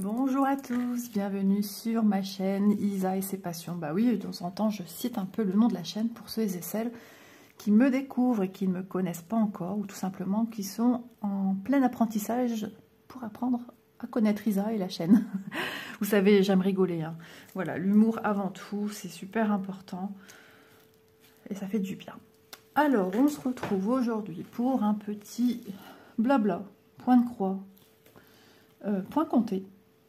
Bonjour à tous, bienvenue sur ma chaîne Isa et ses passions. Bah oui, de temps en temps je cite un peu le nom de la chaîne pour ceux et celles qui me découvrent et qui ne me connaissent pas encore, ou tout simplement qui sont en plein apprentissage pour apprendre à connaître Isa et la chaîne. Vous savez, j'aime rigoler, hein. Voilà, l'humour avant tout, c'est super important et ça fait du bien. Alors, on se retrouve aujourd'hui pour un petit blabla, point de croix, point compté.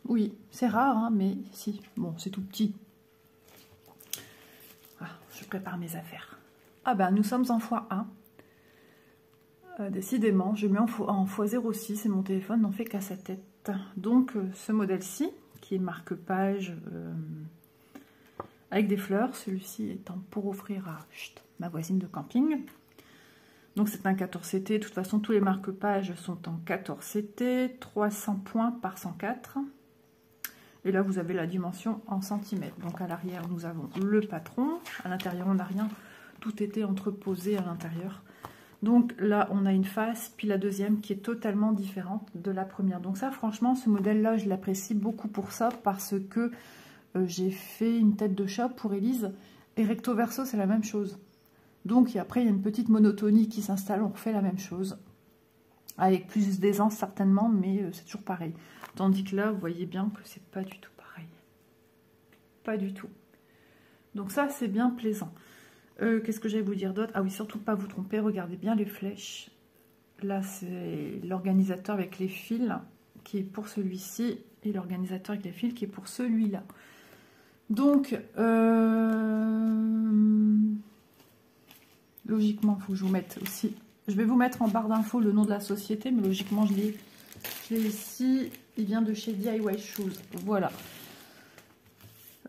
Oui, c'est rare, hein, mais si, bon, c'est tout petit. Ah, je prépare mes affaires. Ah ben, nous sommes en x1. Décidément, je mets en x06 et mon téléphone n'en fait qu'à sa tête. Donc, ce modèle-ci, qui est marque-page avec des fleurs, celui-ci étant pour offrir à ma voisine de camping. Donc, c'est un 14CT. De toute façon, tous les marque-pages sont en 14CT, 300 points par 104. Et là, vous avez la dimension en centimètres. Donc, à l'arrière, nous avons le patron. À l'intérieur, on n'a rien. Tout était entreposé à l'intérieur. Donc, là, on a une face, puis la deuxième qui est totalement différente de la première. Donc, ça, franchement, ce modèle-là, je l'apprécie beaucoup pour ça, parce que j'ai fait une tête de chat pour Élise. Et recto verso, c'est la même chose. Donc, après, il y a une petite monotonie qui s'installe. On refait la même chose. Avec plus d'aisance, certainement, mais c'est toujours pareil. Tandis que là, vous voyez bien que c'est pas du tout pareil. Pas du tout. Donc ça, c'est bien plaisant. Qu'est-ce que j'allais vous dire d'autre? Ah oui, surtout pas vous tromper, regardez bien les flèches. Là, c'est l'organisateur avec les fils qui est pour celui-ci et l'organisateur avec les fils qui est pour celui-là. Donc, logiquement, il faut que je vous mette aussi... Je vais vous mettre en barre d'infos le nom de la société, mais logiquement, je l'ai ici. Il vient de chez DIY Shoes. Voilà.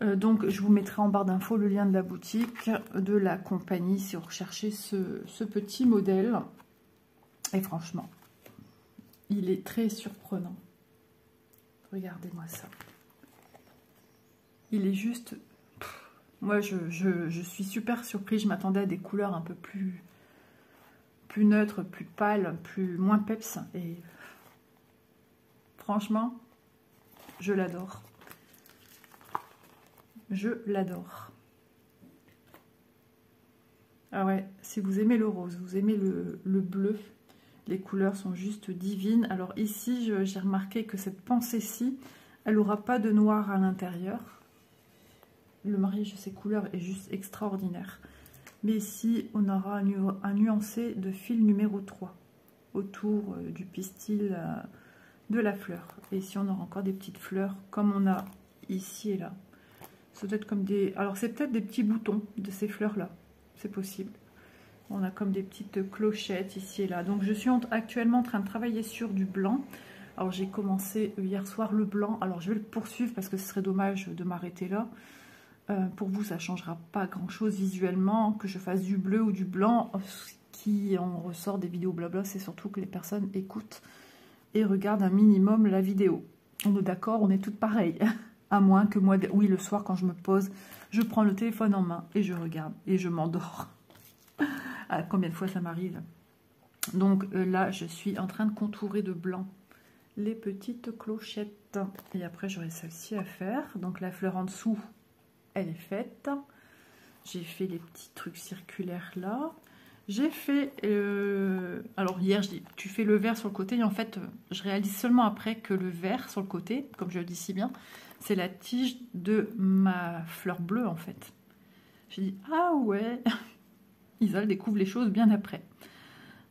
Donc, je vous mettrai en barre d'infos le lien de la boutique, de la compagnie, si vous recherchez ce petit modèle. Et franchement, il est très surprenant. Regardez-moi ça. Il est juste... Moi, je suis super surprise. Je m'attendais à des couleurs un peu plus neutres, plus pâles, moins peps. Et franchement, je l'adore. Je l'adore. Ah ouais, si vous aimez le rose, vous aimez le bleu, les couleurs sont juste divines. Alors ici, j'ai remarqué que cette pensée-ci, elle n'aura pas de noir à l'intérieur. Le mariage de ces couleurs est juste extraordinaire. Mais ici, on aura un nuancé de fil numéro 3 autour du pistil de la fleur. Et ici, on aura encore des petites fleurs comme on a ici et là. Ça doit être comme des... Alors, c'est peut-être des petits boutons de ces fleurs-là. C'est possible. On a comme des petites clochettes ici et là. Donc, je suis actuellement en train de travailler sur du blanc. Alors, j'ai commencé hier soir le blanc. Alors, je vais le poursuivre parce que ce serait dommage de m'arrêter là. Pour vous, ça ne changera pas grand-chose visuellement. Que je fasse du bleu ou du blanc, ce qui en ressort des vidéos blabla, c'est surtout que les personnes écoutent et regardent un minimum la vidéo. On est d'accord, on est toutes pareilles. À moins que moi, oui, le soir, quand je me pose, je prends le téléphone en main et je regarde et je m'endors. Ah, combien de fois ça m'arrive? Donc là, je suis en train de contourer de blanc les petites clochettes. Et après, j'aurai celle-ci à faire. Donc la fleur en dessous, elle est faite. J'ai fait les petits trucs circulaires là. J'ai fait... alors hier, je dis, tu fais le vert sur le côté. Et en fait, je réalise seulement après que le vert sur le côté, comme je le dis si bien, c'est la tige de ma fleur bleue en fait. J'ai dit, ah ouais, Isa découvre les choses bien après.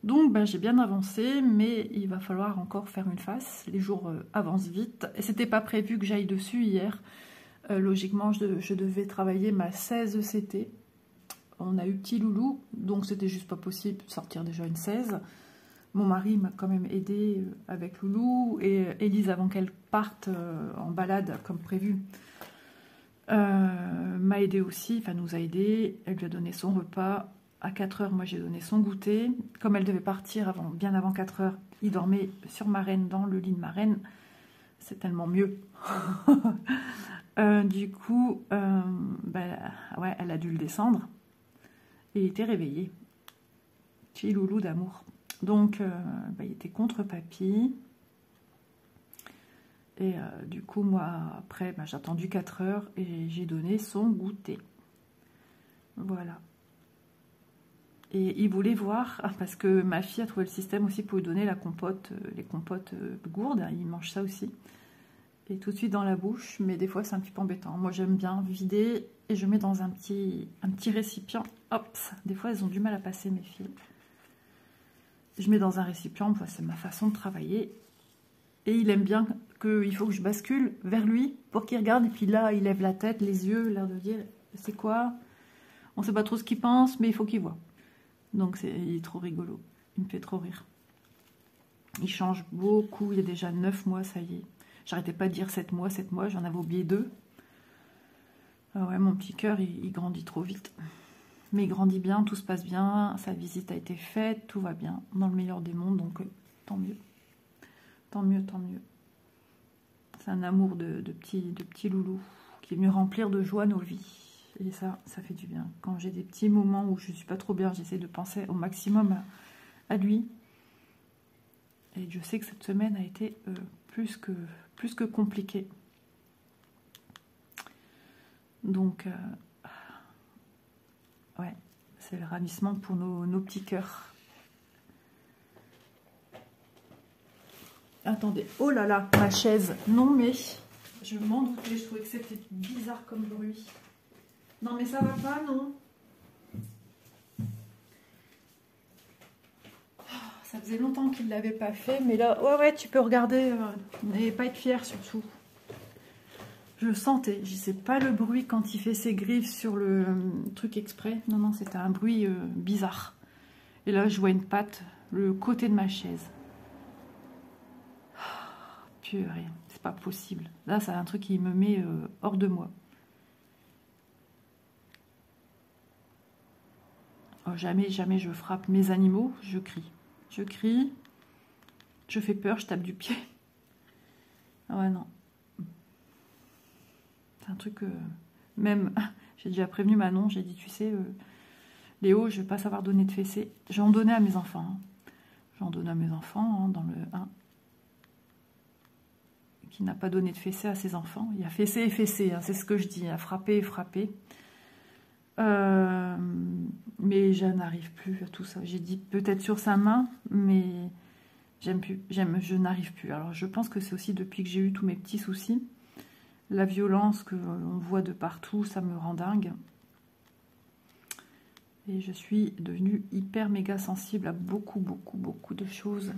Donc ben, j'ai bien avancé, mais il va falloir encore faire une face. Les jours avancent vite. Et c'était pas prévu que j'aille dessus hier. Logiquement, je devais travailler ma 16CT. On a eu petit loulou, donc c'était juste pas possible de sortir déjà une 16. Mon mari m'a quand même aidé avec Loulou et Élise, avant qu'elle parte en balade comme prévu, m'a aidé aussi, enfin nous a aidé. Elle lui a donné son repas. À 4 h, moi j'ai donné son goûter. Comme elle devait partir bien avant 4 h, il dormait sur ma reine, dans le lit de ma reine. C'est tellement mieux. Du coup, ouais, elle a dû le descendre. Et il était réveillé. Petit loulou d'amour. Donc, il était contre papy. Et du coup, moi, après, ben, j'ai attendu 4 heures et j'ai donné son goûter. Voilà. Et il voulait voir, parce que ma fille a trouvé le système aussi pour lui donner la compote, les compotes gourdes, il mange ça aussi. Et tout de suite dans la bouche, mais des fois c'est un petit peu embêtant. Moi j'aime bien vider et je mets dans un petit récipient. Hop, des fois elles ont du mal à passer mes filles. Je mets dans un récipient, c'est ma façon de travailler. Et il aime bien qu'il faut que je bascule vers lui pour qu'il regarde. Et puis là, il lève la tête, les yeux, l'air de dire c'est quoi? On ne sait pas trop ce qu'il pense, mais il faut qu'il voit. Donc il est trop rigolo. Il me fait trop rire. Il change beaucoup. Il y a déjà 9 mois, ça y est. J'arrêtais pas de dire 7 mois, j'en avais oublié 2. Ah ouais, mon petit cœur, il grandit trop vite. Mais il grandit bien, tout se passe bien, sa visite a été faite, tout va bien, dans le meilleur des mondes, donc tant mieux. Tant mieux, tant mieux. C'est un amour de petit loulou qui est venu remplir de joie nos vies. Et ça fait du bien. Quand j'ai des petits moments où je ne suis pas trop bien, j'essaie de penser au maximum à lui. Et je sais que cette semaine a été plus que compliquée. Donc, ouais, c'est le ravissement pour nos petits cœurs. Attendez, oh là là, ma chaise. Non mais, je m'en doutais, je trouvais que c'était bizarre comme bruit. Non mais ça va pas, non. Ça faisait longtemps qu'il ne l'avait pas fait, mais là, ouais, tu peux regarder et pas être fier surtout. Je le sentais, je sais pas le bruit quand il fait ses griffes sur le truc exprès. Non, c'était un bruit bizarre. Et là, je vois une patte, le côté de ma chaise. Purée, c'est pas possible. Là, c'est un truc qui me met hors de moi. Oh, jamais je frappe mes animaux, je crie. Je crie, je fais peur, je tape du pied. Ah ouais, non. C'est un truc... même, j'ai déjà prévenu Manon, j'ai dit, tu sais, Léo, je vais pas savoir donner de fessée. J'en donnais à mes enfants. Hein. J'en donne à mes enfants, hein, dans le 1. Qui n'a pas donné de fessée à ses enfants. Il y a fessée et fessée, hein, c'est ce que je dis, à frapper et frapper. Mais je n'arrive plus à tout ça. J'ai dit peut-être sur sa main, mais je n'arrive plus. Alors je pense que c'est aussi depuis que j'ai eu tous mes petits soucis. La violence que l'on voit de partout, ça me rend dingue. Et je suis devenue hyper méga sensible à beaucoup de choses.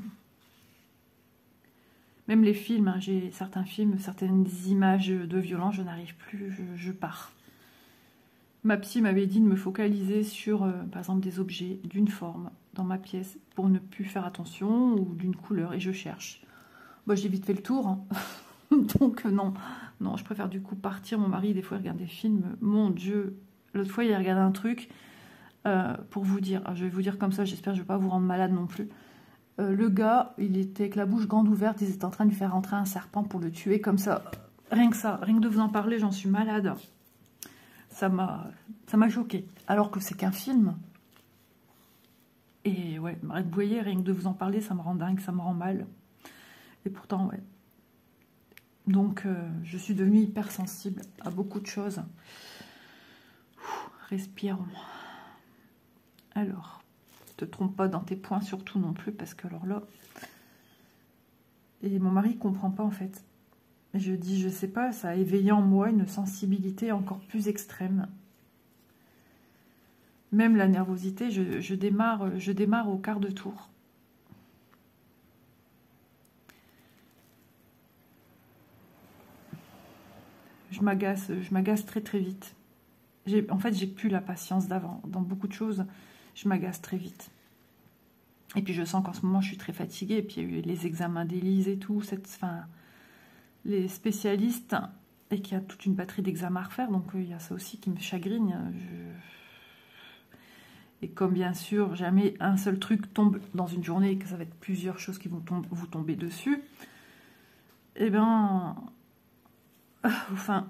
Même les films, hein, j'ai certains films, certaines images de violence, je n'arrive plus, je pars. Ma psy m'avait dit de me focaliser sur, par exemple, des objets d'une forme dans ma pièce pour ne plus faire attention ou d'une couleur, et je cherche. Bon, j'ai vite fait le tour, hein. Donc non, je préfère du coup partir. Mon mari, des fois, il regarde des films. Mon Dieu, l'autre fois, il a regardé un truc pour vous dire, je vais vous dire comme ça, j'espère que je ne vais pas vous rendre malade non plus. Le gars, il était avec la bouche grande ouverte, ils étaient en train de lui faire rentrer un serpent pour le tuer, comme ça. Rien que de vous en parler, j'en suis malade. Ça m'a choquée. Alors que c'est qu'un film. Et ouais, vous voyez, rien que de vous en parler, ça me rend dingue, ça me rend mal. Et pourtant, ouais. Donc, je suis devenue hypersensible à beaucoup de choses. Respirons. Alors, ne te trompe pas dans tes points, surtout non plus, parce que alors là... Et mon mari ne comprend pas, en fait. Je dis, je sais pas, ça a éveillé en moi une sensibilité encore plus extrême. Même la nervosité, je démarre au quart de tour. Je m'agace très vite. En fait, j'ai plus la patience d'avant. Dans beaucoup de choses, je m'agace très vite. Et puis je sens qu'en ce moment, je suis très fatiguée. Et puis il y a eu les examens d'Élise et tout, les spécialistes, et qu'il y a toute une batterie d'examens à refaire. Donc il y a ça aussi qui me chagrine. Et comme bien sûr, jamais un seul truc tombe dans une journée et que ça va être plusieurs choses qui vont vous tomber dessus, et bien...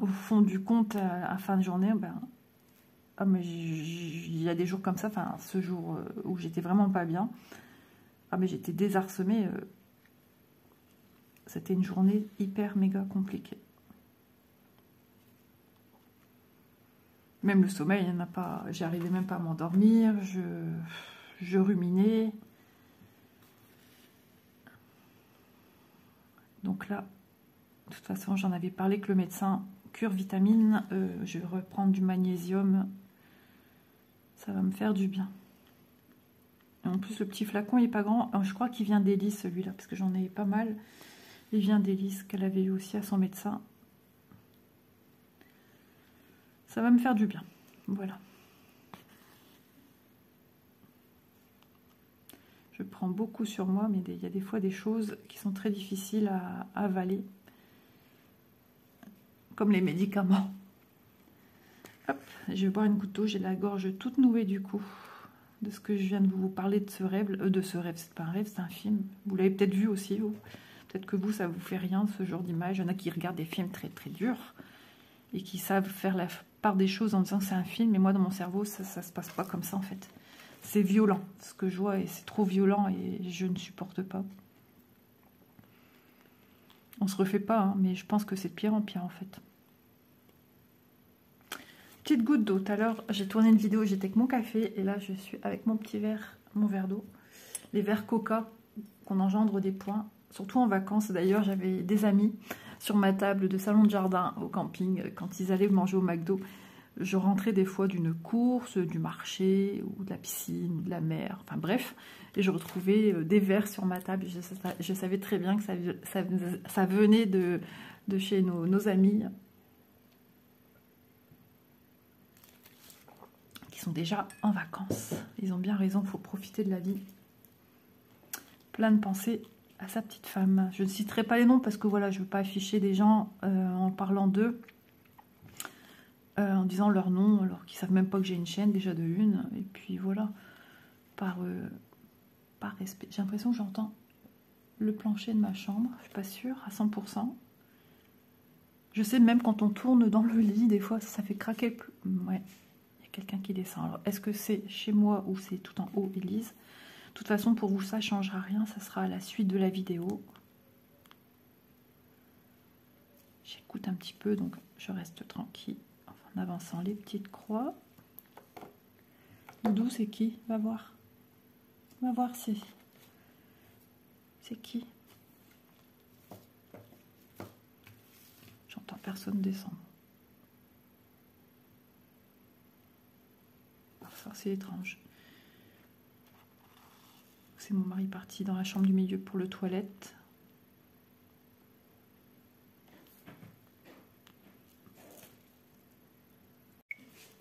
au fond du compte, à fin de journée, mais il y a des jours comme ça, ce jour où j'étais vraiment pas bien, mais j'étais désarçonnée, C'était une journée hyper méga compliquée. Même le sommeil, il n'y en a pas. J'arrivais même pas à m'endormir. Je ruminais. Donc là, de toute façon, j'en avais parlé que le médecin cure vitamine. Je vais reprendre du magnésium. Ça va me faire du bien. Et en plus, le petit flacon, il n'est pas grand. Je crois qu'il vient d'Élise, celui-là, parce que j'en ai pas mal. Il vient d'Élise, qu'elle avait eu aussi à son médecin. Ça va me faire du bien. Voilà. Je prends beaucoup sur moi, mais il y a des fois des choses qui sont très difficiles à avaler. Comme les médicaments. Hop, je vais boire une goutte d'eau. J'ai la gorge toute nouée du coup. De ce que je viens de vous parler de ce rêve. De ce rêve, c'est pas un rêve, c'est un film. Vous l'avez peut-être vu aussi, vous. Peut-être que vous, ça vous fait rien, ce genre d'image. Il y en a qui regardent des films très très durs. Et qui savent faire la part des choses en disant que c'est un film. Mais moi, dans mon cerveau, ça se passe pas comme ça, en fait. C'est violent, ce que je vois, et c'est trop violent, et je ne supporte pas. On se refait pas, hein, mais je pense que c'est de pire en pire, en fait. Petite goutte d'eau. Tout à l'heure, j'ai tourné une vidéo, j'étais avec mon café, et là, je suis avec mon petit verre, mon verre d'eau. Les verres Coca, qu'on engendre des points, surtout en vacances. D'ailleurs, j'avais des amis sur ma table de salon de jardin au camping, quand ils allaient manger au McDo. Je rentrais des fois d'une course, du marché, ou de la piscine, ou de la mer, enfin bref, et je retrouvais des verres sur ma table. Je savais très bien que ça venait de chez nos amis, qui sont déjà en vacances. Ils ont bien raison, il faut profiter de la vie. Plein de pensées à sa petite femme. Je ne citerai pas les noms parce que voilà, je ne veux pas afficher des gens en parlant d'eux. En disant leur nom, alors qu'ils savent même pas que j'ai une chaîne déjà de une. Et puis voilà, par respect. J'ai l'impression que j'entends le plancher de ma chambre. Je suis pas sûre à 100%. Je sais même quand on tourne dans le lit, des fois ça fait craquer. Ouais, il y a quelqu'un qui descend. Alors est-ce que c'est chez moi ou c'est tout en haut, Élise? De toute façon, pour vous, ça ne changera rien. Ça sera à la suite de la vidéo. J'écoute un petit peu, donc je reste tranquille. En avançant les petites croix. Doudou, c'est qui? Va voir. Va voir, c'est qui? J'entends personne descendre. Ça, c'est étrange. C'est mon mari parti dans la chambre du milieu pour le toilette.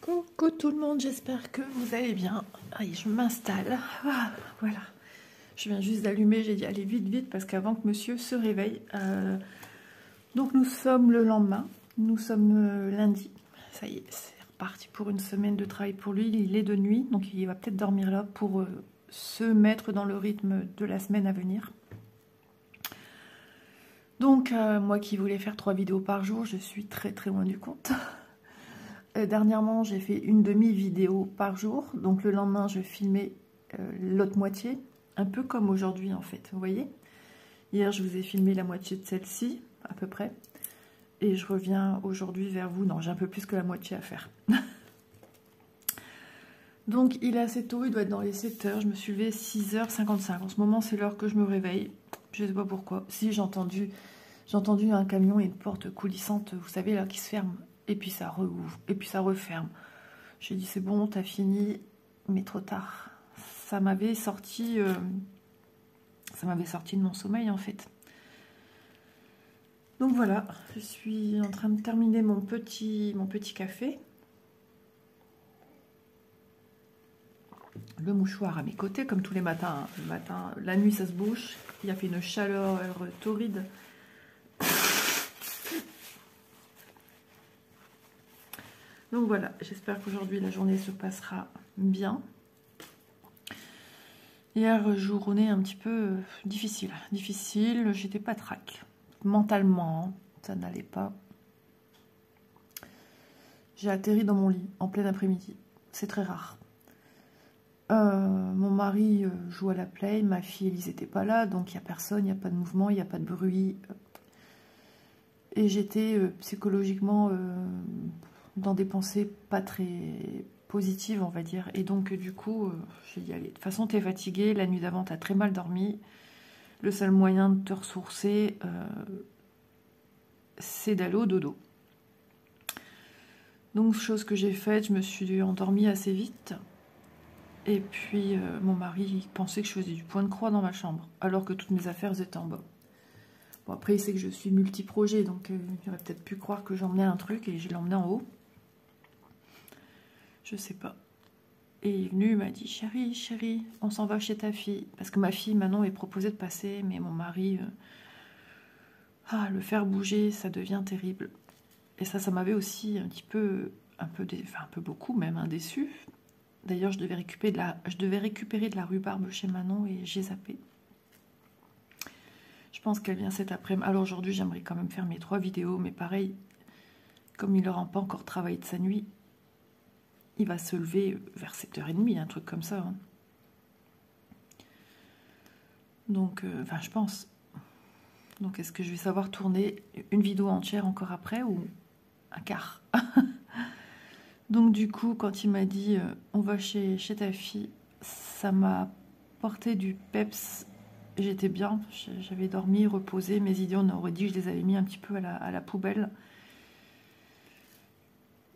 Coucou tout le monde, j'espère que vous allez bien. Allez, je m'installe. Ah, voilà. Je viens juste d'allumer, j'ai dit allez vite, vite, parce qu'avant que monsieur se réveille. Donc nous sommes le lendemain, nous sommes lundi. Ça y est, c'est reparti pour une semaine de travail pour lui. Il est de nuit, donc il va peut-être dormir là pour se mettre dans le rythme de la semaine à venir. Donc moi qui voulais faire 3 vidéos par jour, je suis très très loin du compte. Dernièrement, j'ai fait une demi-vidéo par jour. Donc le lendemain, je filmais l'autre moitié. Un peu comme aujourd'hui, en fait. Vous voyez? Hier, je vous ai filmé la moitié de celle-ci, à peu près. Et je reviens aujourd'hui vers vous. Non, j'ai un peu plus que la moitié à faire. Donc, il est assez tôt. Il doit être dans les 7 h. Je me suis levée 6h55. En ce moment, c'est l'heure que je me réveille. Je ne sais pas pourquoi. Si, j'ai entendu un camion et une porte coulissante, vous savez, là, qui se ferme. Et puis ça rouvre, et puis ça referme. J'ai dit c'est bon, t'as fini, mais trop tard. Ça m'avait sorti de mon sommeil en fait. Donc voilà, je suis en train de terminer mon petit café. Le mouchoir à mes côtés, comme tous les matins. Le matin, la nuit ça se bouche. Il a fait une chaleur torride. Donc voilà, j'espère qu'aujourd'hui la journée se passera bien. Hier, journée un petit peu difficile. J'étais pas trac. Mentalement, ça n'allait pas. J'ai atterri dans mon lit en plein après-midi. C'est très rare. Mon mari joue à la play, ma fille Elise n'était pas là, donc il n'y a personne, il n'y a pas de mouvement, il n'y a pas de bruit. Et j'étais psychologiquement dans des pensées pas très positives, on va dire. Et donc du coup, j'ai dit, allez, de toute façon, tu es fatiguée, la nuit d'avant, tu as très mal dormi. Le seul moyen de te ressourcer, c'est d'aller au dodo. Donc, chose que j'ai faite, je me suis endormie assez vite. Et puis, mon mari il pensait que je faisais du point de croix dans ma chambre, alors que toutes mes affaires étaient en bas. Bon, après, il sait que je suis multi-projet, donc il aurait peut-être pu croire que j'emmenais un truc et je l'ai emmené en haut. Je sais pas. Et il est venu, il m'a dit, chérie, on s'en va chez ta fille. Parce que ma fille, Manon, est proposée de passer, mais mon mari, le faire bouger, ça devient terrible. Et ça m'avait aussi un peu beaucoup même, hein, déçu. D'ailleurs, je devais récupérer de la rhubarbe chez Manon et j'ai zappé. Je pense qu'elle vient cet après-midi. Alors aujourd'hui, j'aimerais quand même faire mes 3 vidéos, mais pareil, comme il n'aura pas encore travaillé de sa nuit, il va se lever vers 7h30, un truc comme ça. Hein. Donc, je pense. Donc, est-ce que je vais savoir tourner une vidéo entière encore après ou un quart? Donc, du coup, quand il m'a dit on va chez ta fille, ça m'a porté du peps. J'étais bien, j'avais dormi, reposé. Mes idées, on aurait dit que je les avais mis un petit peu à la poubelle.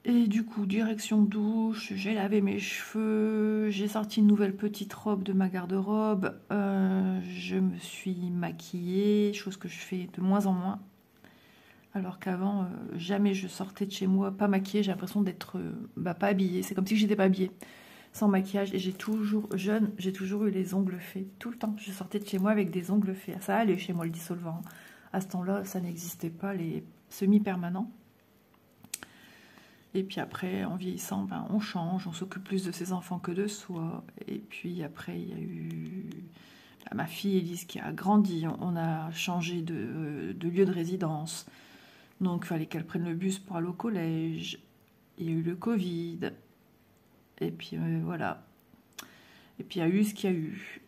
Et du coup, direction douche, j'ai lavé mes cheveux, j'ai sorti une nouvelle petite robe de ma garde-robe, je me suis maquillée, chose que je fais de moins en moins. Alors qu'avant, jamais je sortais de chez moi pas maquillée, j'ai l'impression d'être pas habillée, c'est comme si j'étais pas habillée, sans maquillage. Et j'ai toujours eu les ongles faits, tout le temps. Je sortais de chez moi avec des ongles faits. Ça allait chez moi le dissolvant. À ce temps-là, ça n'existait pas, les semi-permanents. Et puis après, en vieillissant, on change, on s'occupe plus de ses enfants que de soi. Et puis après, il y a eu ma fille Elise qui a grandi, on a changé de lieu de résidence. Donc il fallait qu'elle prenne le bus pour aller au collège. Il y a eu le Covid. Et puis voilà. Et puis il y a eu ce qu'il y a eu.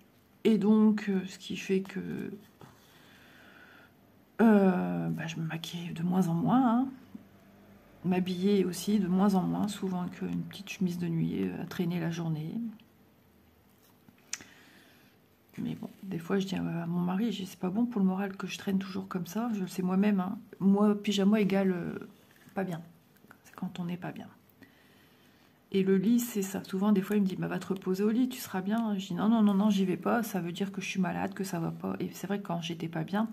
Et donc, ce qui fait que je me maquille de moins en moins, hein. M'habiller aussi de moins en moins, souvent qu'une petite chemise de nuit à traîner la journée. Mais bon, des fois je dis à mon mari, c'est pas bon pour le moral que je traîne toujours comme ça, je le sais moi-même. Hein. Moi, pyjama égale pas bien. C'est quand on n'est pas bien. Et le lit, c'est ça. Souvent, des fois, il me dit, va te reposer au lit, tu seras bien. Je dis, non, j'y vais pas, ça veut dire que je suis malade, que ça va pas. Et c'est vrai que quand j'étais pas bien,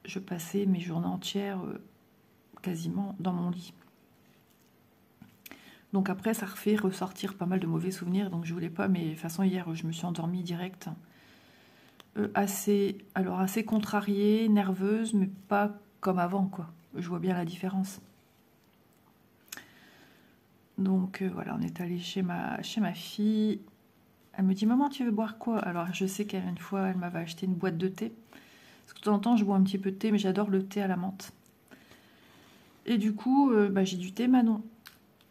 je passais mes journées entières quasiment dans mon lit. Donc après, ça refait ressortir pas mal de mauvais souvenirs, donc je voulais pas, mais de toute façon, hier, je me suis endormie direct. Assez contrariée, nerveuse, mais pas comme avant, quoi. Je vois bien la différence. Donc voilà, on est allé chez ma fille. Elle me dit, maman, tu veux boire quoi? Alors je sais qu'une fois, elle m'avait acheté une boîte de thé. Parce que de temps en temps, je bois un petit peu de thé, mais j'adore le thé à la menthe. Et du coup, j'ai du thé Manon.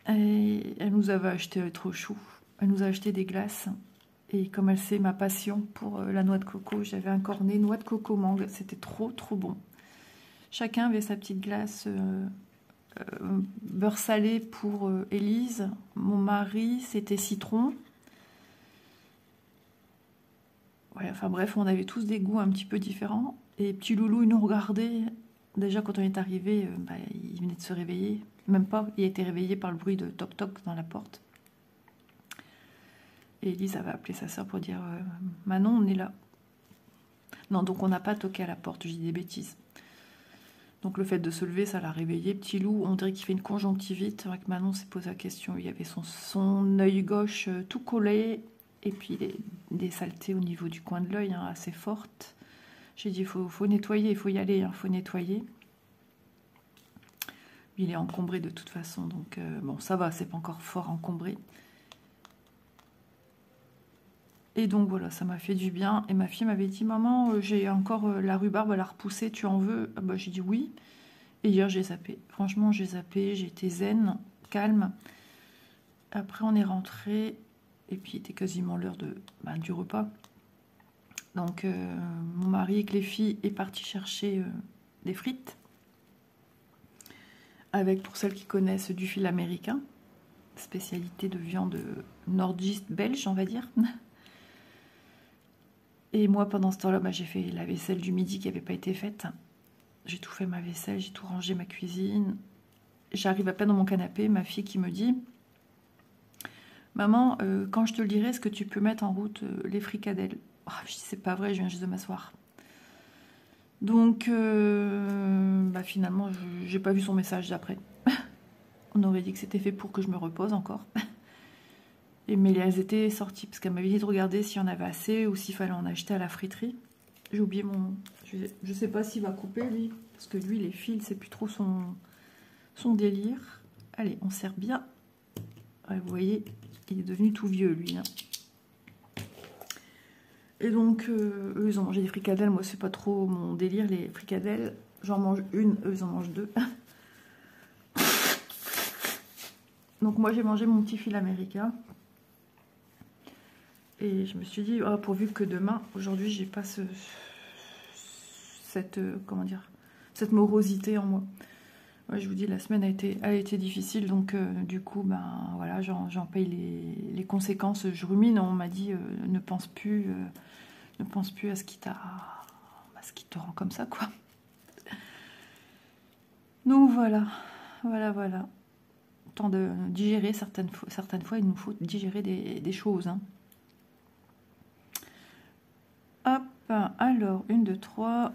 Et elle nous avait acheté trop chou. Elle nous a acheté des glaces. Et comme elle sait ma passion pour la noix de coco, j'avais un cornet noix de coco mangue. C'était trop bon. Chacun avait sa petite glace beurre salé pour Élise. Mon mari, c'était citron. Ouais, enfin bref, on avait tous des goûts un petit peu différents. Et petit loulou, il nous regardait. Déjà, quand on est arrivé, il venait de se réveiller. Même pas, il a été réveillé par le bruit de toc-toc dans la porte. Et Elise avait appelé sa soeur pour dire Manon, on est là. Non, donc on n'a pas toqué à la porte, je dis des bêtises. Donc le fait de se lever, ça l'a réveillé. Petit loup, on dirait qu'il fait une conjonctivite. C'est vrai que Manon s'est posé la question. Il y avait son œil gauche tout collé. Et puis des saletés au niveau du coin de l'œil assez fortes. J'ai dit, il faut nettoyer, il faut y aller, il faut nettoyer. Il est encombré de toute façon, donc bon, ça va, c'est pas encore fort encombré. Et donc voilà, ça m'a fait du bien. Et ma fille m'avait dit, maman, j'ai encore la rhubarbe, elle a repoussé, tu en veux? J'ai dit oui. Et hier, j'ai zappé. Franchement, j'ai zappé, j'étais zen, calme. Après, on est rentré. Et puis, il était quasiment l'heure du repas. Donc, mon mari avec les filles est parti chercher des frites. Avec, pour celles qui connaissent, du fil américain. Spécialité de viande nordiste belge, on va dire. Et moi, pendant ce temps-là, j'ai fait la vaisselle du midi qui n'avait pas été faite. J'ai tout fait ma vaisselle, j'ai tout rangé ma cuisine. J'arrive à peine dans mon canapé, ma fille qui me dit « Maman, quand je te le dirai, est-ce que tu peux mettre en route les fricadelles ?» Je dis « C'est pas vrai, je viens juste de m'asseoir. » Donc, finalement, j'ai pas vu son message d'après. On aurait dit que c'était fait pour que je me repose encore. Mais elles étaient sorties, parce qu'elle m'avait dit de regarder s'il y en avait assez ou s'il fallait en acheter à la friterie. J'ai oublié mon... Je sais pas s'il va couper, lui, parce que lui, les fils, c'est plus trop son délire. Allez, on sert bien. Ouais, vous voyez, il est devenu tout vieux, lui. Hein. Et donc, eux, ils ont mangé des fricadelles. Moi, c'est pas trop mon délire, les fricadelles. J'en mange une, eux, ils en mangent deux. Donc, moi, j'ai mangé mon petit fil américain. Et je me suis dit, pourvu que demain, aujourd'hui, j'ai pas cette morosité en moi. Ouais, je vous dis, la semaine a été difficile, donc du coup, voilà, j'en paye les conséquences. Je rumine, on m'a dit, ne pense plus à ce qui te rend comme ça, quoi. Donc voilà. Temps de digérer, certaines fois, il nous faut digérer des choses, hein. Hop, alors, 1, 2, 3.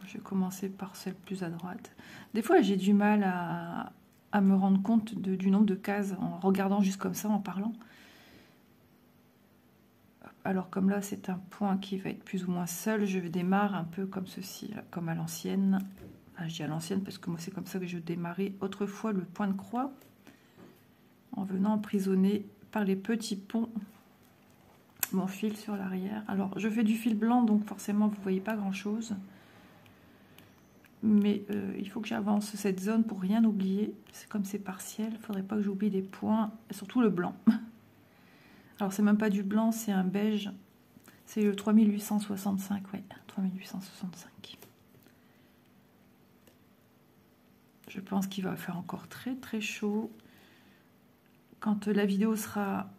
Je vais commencer par celle plus à droite. Des fois, j'ai du mal à me rendre compte du nombre de cases en regardant juste comme ça, en parlant. Alors, comme là, c'est un point qui va être plus ou moins seul, je démarre un peu comme ceci, là, comme à l'ancienne. Enfin, je dis à l'ancienne parce que moi, c'est comme ça que je démarrais autrefois le point de croix, en venant emprisonner par les petits ponts mon fil sur l'arrière. Alors, je fais du fil blanc, donc forcément, vous ne voyez pas grand-chose. Mais il faut que j'avance cette zone pour rien oublier. C'est comme c'est partiel, il ne faudrait pas que j'oublie des points, et surtout le blanc. Alors, c'est même pas du blanc, c'est un beige. C'est le 3865, oui, 3865. Je pense qu'il va faire encore très très chaud. Quand la vidéo sera...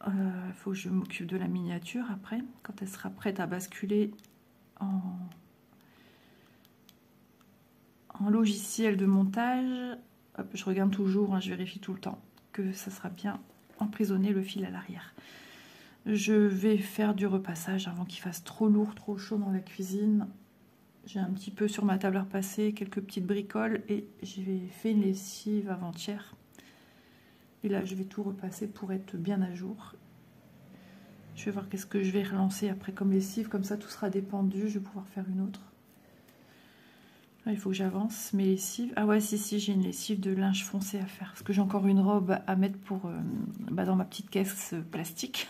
Il faut que je m'occupe de la miniature après, quand elle sera prête à basculer en logiciel de montage. Hop, je regarde toujours, hein, je vérifie tout le temps que ça sera bien emprisonné le fil à l'arrière. Je vais faire du repassage avant qu'il fasse trop lourd, trop chaud dans la cuisine. J'ai un petit peu sur ma table à repasser, quelques petites bricoles et j'ai fait une lessive avant-hier. Et là, je vais tout repasser pour être bien à jour. Je vais voir qu'est-ce que je vais relancer après comme lessive. Comme ça, tout sera dépendu. Je vais pouvoir faire une autre. Là, il faut que j'avance. Mes lessives... Ah ouais, si, j'ai une lessive de linge foncé à faire. Parce que j'ai encore une robe à mettre pour dans ma petite caisse plastique.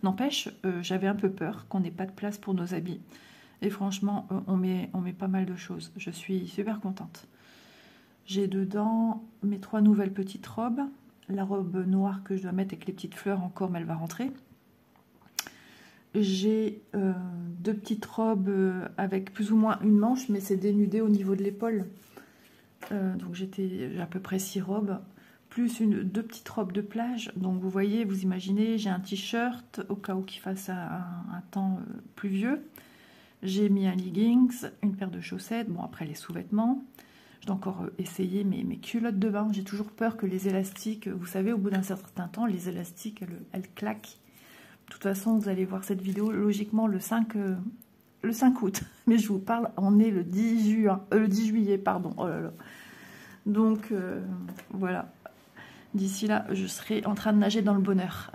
N'empêche, j'avais un peu peur qu'on n'ait pas de place pour nos habits. Et franchement, on met pas mal de choses. Je suis super contente. J'ai dedans mes 3 nouvelles petites robes. La robe noire que je dois mettre avec les petites fleurs encore, mais elle va rentrer. J'ai 2 petites robes avec plus ou moins une manche, mais c'est dénudé au niveau de l'épaule. Donc j'ai à peu près 6 robes, plus 2 petites robes de plage. Donc vous voyez, vous imaginez, j'ai un t-shirt au cas où qu'il fasse un temps pluvieux. J'ai mis un leggings, une paire de chaussettes, bon après les sous-vêtements. Je dois encore essayer mes culottes de bain. J'ai toujours peur que les élastiques, vous savez, au bout d'un certain temps, les élastiques, elles claquent. De toute façon, vous allez voir cette vidéo, logiquement, le 5 août. Mais je vous parle, on est le 10 juillet, pardon. Oh là là. Donc, voilà. D'ici là, je serai en train de nager dans le bonheur.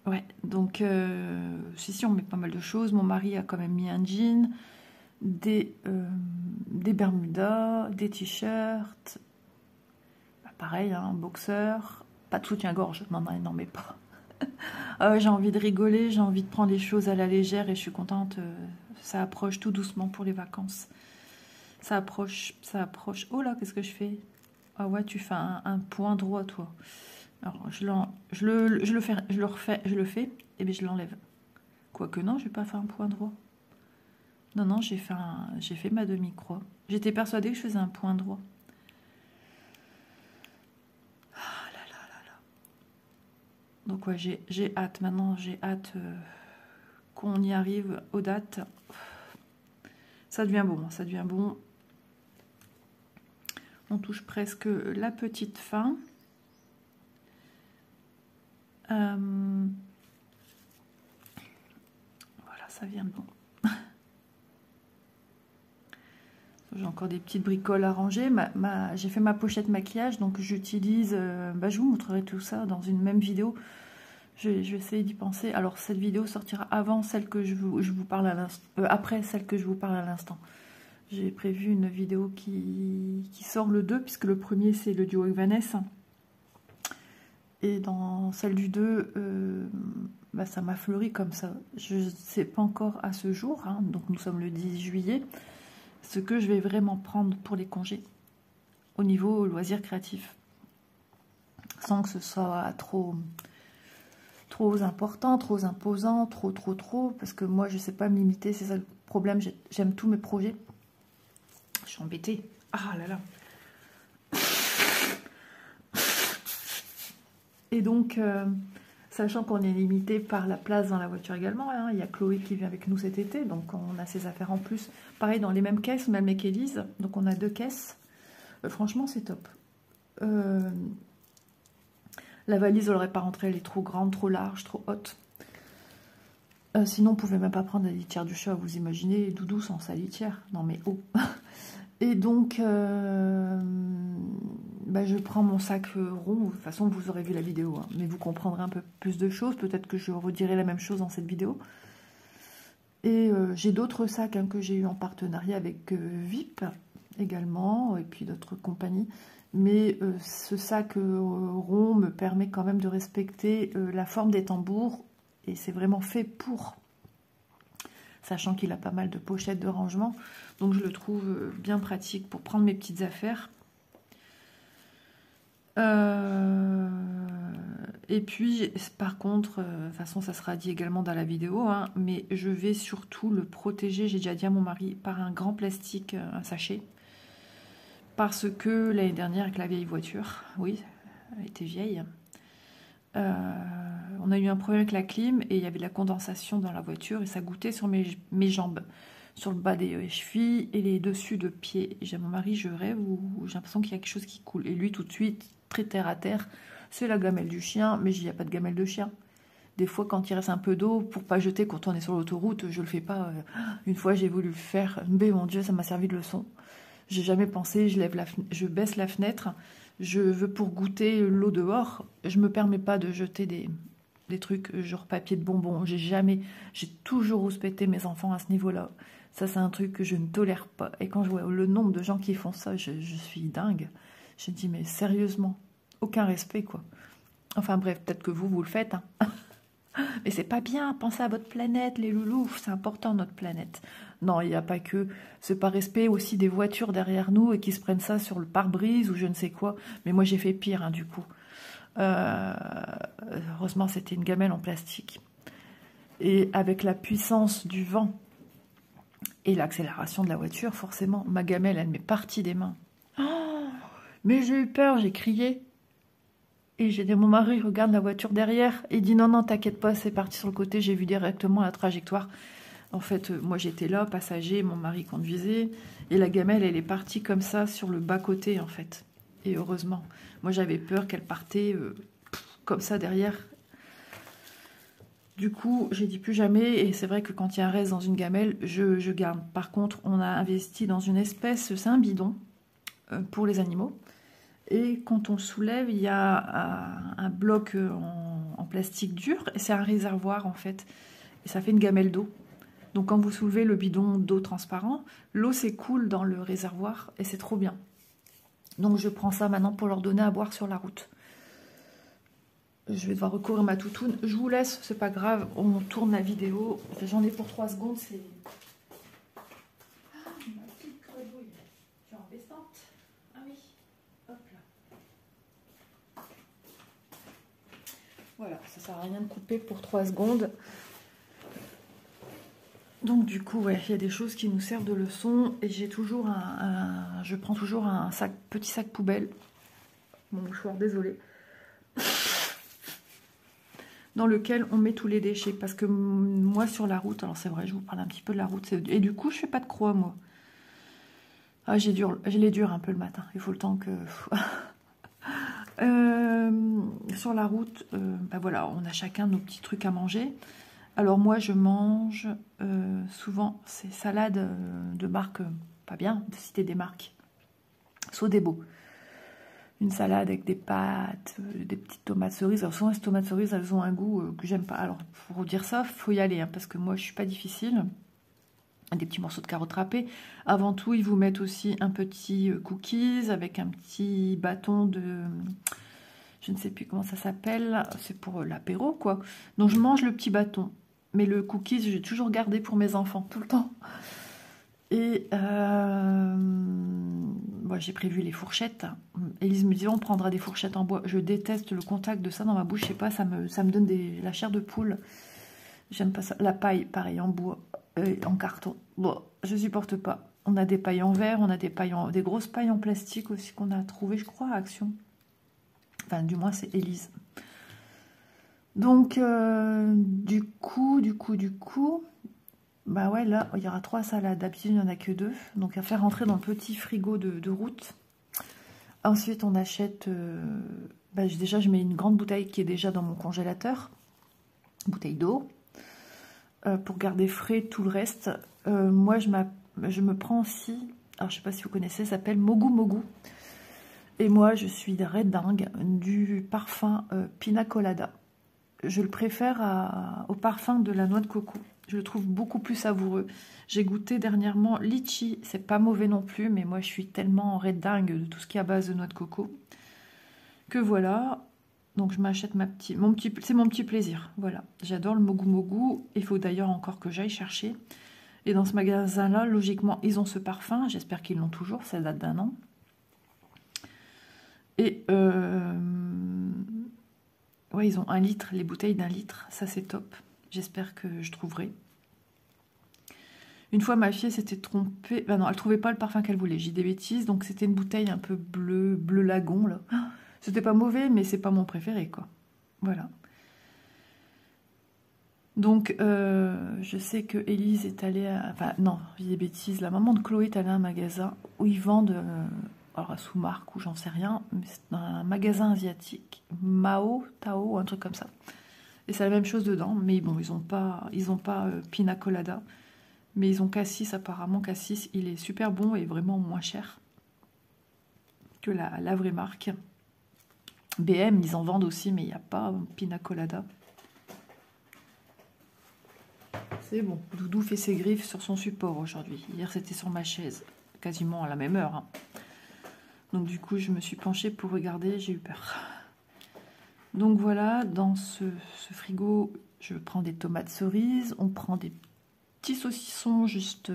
Ouais, donc si on met pas mal de choses. Mon mari a quand même mis un jean, des bermudas, des t-shirts, pareil, un boxeur, pas de soutien-gorge, non, il n'en met pas. J'ai envie de rigoler, j'ai envie de prendre les choses à la légère et je suis contente, ça approche tout doucement pour les vacances. Ça approche. Oh là, qu'est-ce que je fais? Ah ouais, tu fais un point droit, toi. Alors, je le fais, et bien je l'enlève. Quoique non, je vais pas faire un point droit. Non, non, j'ai fait ma demi-croix. J'étais persuadée que je faisais un point droit. Ah là là là là. Donc ouais, j'ai hâte. Maintenant, j'ai hâte qu'on y arrive aux dates. Ça devient bon, ça devient bon. On touche presque la petite fin. Voilà, ça vient bon. J'ai encore des petites bricoles à ranger. J'ai fait ma pochette maquillage, donc j'utilise... je vous montrerai tout ça dans une même vidéo. Je vais essayer d'y penser. Alors, cette vidéo sortira avant celle que je vous parle à l'instant. Après celle que je vous parle à l'instant. J'ai prévu une vidéo qui sort le 2, puisque le premier, c'est le duo avec Vanessa. Et dans celle du 2, ça m'a fleuri comme ça. Je ne sais pas encore à ce jour, hein, donc nous sommes le 10 juillet, ce que je vais vraiment prendre pour les congés au niveau loisirs créatifs. Sans que ce soit trop important, trop imposant, trop, parce que moi, je ne sais pas me limiter, c'est ça le problème, j'aime tous mes projets. Je suis embêtée. Ah là là. Et donc, sachant qu'on est limité par la place dans la voiture également, hein, il y a Chloé qui vient avec nous cet été, donc on a ses affaires en plus. Pareil, dans les mêmes caisses, même avec Élise, donc on a 2 caisses. Franchement, c'est top. La valise, elle n'aurait pas rentré, elle est trop grande, trop large, trop haute. Sinon, on ne pouvait même pas prendre la litière du chat, vous imaginez, Doudou sans sa litière. Non mais oh. Et donc, je prends mon sac rond. De toute façon, vous aurez vu la vidéo, hein, mais vous comprendrez un peu plus de choses. Peut-être que je redirai la même chose dans cette vidéo. Et j'ai d'autres sacs que j'ai eu en partenariat avec VIP également, et puis d'autres compagnies. Mais ce sac rond me permet quand même de respecter la forme des tambours. Et c'est vraiment fait pour, sachant qu'il a pas mal de pochettes de rangement. Donc je le trouve bien pratique pour prendre mes petites affaires. Et puis, par contre, de toute façon, ça sera dit également dans la vidéo, hein, mais je vais surtout le protéger, j'ai déjà dit à mon mari, par un grand plastique, un sachet. Parce que l'année dernière, avec la vieille voiture, oui, elle était vieille, on a eu un problème avec la clim et il y avait de la condensation dans la voiture et ça goûtait sur mes jambes, sur le bas des chevilles et les dessus de pieds. Et j'ai mon mari, je rêve ou j'ai l'impression qu'il y a quelque chose qui coule. Et lui, tout de suite, très terre à terre, c'est la gamelle du chien, mais il n'y a pas de gamelle de chien. Des fois, quand il reste un peu d'eau, pour pas jeter quand on est sur l'autoroute, je le fais pas. Une fois, j'ai voulu le faire, mais mon Dieu, ça m'a servi de leçon. J'ai jamais pensé, je baisse la fenêtre, je veux pour goûter l'eau dehors, je me permets pas de jeter des trucs genre papier de bonbons. J'ai toujours respecté mes enfants à ce niveau-là. Ça, c'est un truc que je ne tolère pas. Et quand je vois le nombre de gens qui font ça, je suis dingue. Je me dis, mais sérieusement, aucun respect, quoi. Enfin bref, peut-être que vous le faites, hein. Mais c'est pas bien, pensez à votre planète, les loulous, c'est important notre planète. Non, il n'y a pas que ce pas respect aussi des voitures derrière nous et qui se prennent ça sur le pare-brise ou je ne sais quoi. Mais moi j'ai fait pire, hein, du coup. Heureusement c'était une gamelle en plastique. Et avec la puissance du vent et l'accélération de la voiture, forcément, ma gamelle elle m'est partie des mains. Oh, mais j'ai eu peur, j'ai crié. Et j'ai dit, mon mari regarde la voiture derrière et dit non, non, t'inquiète pas, c'est parti sur le côté, j'ai vu directement la trajectoire. En fait, moi j'étais là, passager, mon mari conduisait, et la gamelle, elle est partie comme ça sur le bas-côté, en fait. Et heureusement, moi j'avais peur qu'elle partait comme ça derrière. Du coup, j'ai dit plus jamais, et c'est vrai que quand il y a un reste dans une gamelle, je garde. Par contre, on a investi dans une espèce, c'est un bidon pour les animaux. Et quand on soulève, il y a un bloc en plastique dur et c'est un réservoir en fait. Et ça fait une gamelle d'eau. Donc quand vous soulevez le bidon d'eau transparent, l'eau s'écoule dans le réservoir et c'est trop bien. Donc je prends ça maintenant pour leur donner à boire sur la route. Je vais devoir recourir ma toutoune. Je vous laisse, c'est pas grave, on tourne la vidéo. J'en ai pour 3 secondes, c'est... Ah, ma petite grenouille. Tu es embêtante. Ah oui, hop là. Voilà, ça sert à rien de couper pour 3 secondes. Donc du coup, ouais, il y a des choses qui nous servent de leçon. Et j'ai toujours je prends toujours un petit sac poubelle. Mon mouchoir, désolé. Dans lequel on met tous les déchets. Parce que moi, sur la route, alors c'est vrai, je vous parle un petit peu de la route. Et du coup, je fais pas de croix, moi. Ah, j'ai les durs un peu le matin. Il faut le temps que... sur la route, bah voilà, on a chacun nos petits trucs à manger. Alors moi, je mange souvent ces salades de marque, pas bien de citer des marques, Sodebo. Une salade avec des pâtes, des petites tomates cerises. Alors souvent, ces tomates cerises, elles ont un goût que j'aime pas. Alors, pour dire ça, faut y aller, hein, parce que moi, je suis pas difficile. Des petits morceaux de carottes râpées. Avant tout, ils vous mettent aussi un petit cookies avec un petit bâton de... Je ne sais plus comment ça s'appelle. C'est pour l'apéro, quoi. Donc, je mange le petit bâton. Mais le cookies, j'ai toujours gardé pour mes enfants, tout le temps. Et bon, j'ai prévu les fourchettes. Élise me dit, on prendra des fourchettes en bois. Je déteste le contact de ça dans ma bouche. Je sais pas, ça me donne la chair de poule. J'aime pas ça. La paille, pareil, en bois, en carton. Bon, je supporte pas. On a des pailles en verre, on a des grosses pailles en plastique aussi qu'on a trouvées, je crois, à Action. Enfin, du moins, c'est Élise. Donc, du coup, bah ouais, là, il y aura 3 salades. D'habitude, il n'y en a que 2. Donc, à faire rentrer dans le petit frigo de route. Ensuite, on achète... bah, déjà, je mets une grande bouteille qui est déjà dans mon congélateur. Bouteille d'eau. Pour garder frais tout le reste. Moi, je me prends aussi... Alors, je sais pas si vous connaissez, ça s'appelle Mogu Mogu. Et moi, je suis red dingue du parfum Pina Colada. Je le préfère au parfum de la noix de coco. Je le trouve beaucoup plus savoureux. J'ai goûté dernièrement litchi, c'est pas mauvais non plus, mais moi je suis tellement red dingue de tout ce qui est à base de noix de coco que voilà. Donc je m'achète c'est mon petit plaisir. Voilà, j'adore le Mogu Mogu. Il faut d'ailleurs encore que j'aille chercher. Et dans ce magasin-là, logiquement, ils ont ce parfum. J'espère qu'ils l'ont toujours, ça date d'1 an. Et ouais, ils ont 1 litre, les bouteilles d'1 litre, ça c'est top. J'espère que je trouverai. Une fois, ma fille s'était trompée. Ben non, elle trouvait pas le parfum qu'elle voulait. J'ai des bêtises. Donc, c'était une bouteille un peu bleu lagon, là. C'était pas mauvais, mais c'est pas mon préféré, quoi. Voilà. Donc, je sais que Élise est allée à... Enfin, non, j'ai des bêtises. La maman de Chloé est allée à un magasin où ils vendent... alors, à sous-marque ou j'en sais rien. Mais c'est un magasin asiatique. Mao, Tao, un truc comme ça. Et c'est la même chose dedans. Mais bon, ils ont pas Pina Colada. Mais ils ont Cassis, apparemment. Cassis, il est super bon et vraiment moins cher que la vraie marque. BM, ils en vendent aussi, mais il n'y a pas Pina Colada. C'est bon. Doudou fait ses griffes sur son support aujourd'hui. Hier, c'était sur ma chaise, quasiment à la même heure. Hein. Donc du coup, je me suis penchée pour regarder, j'ai eu peur. Donc voilà, dans ce frigo, je prends des tomates cerises, on prend des petits saucissons juste,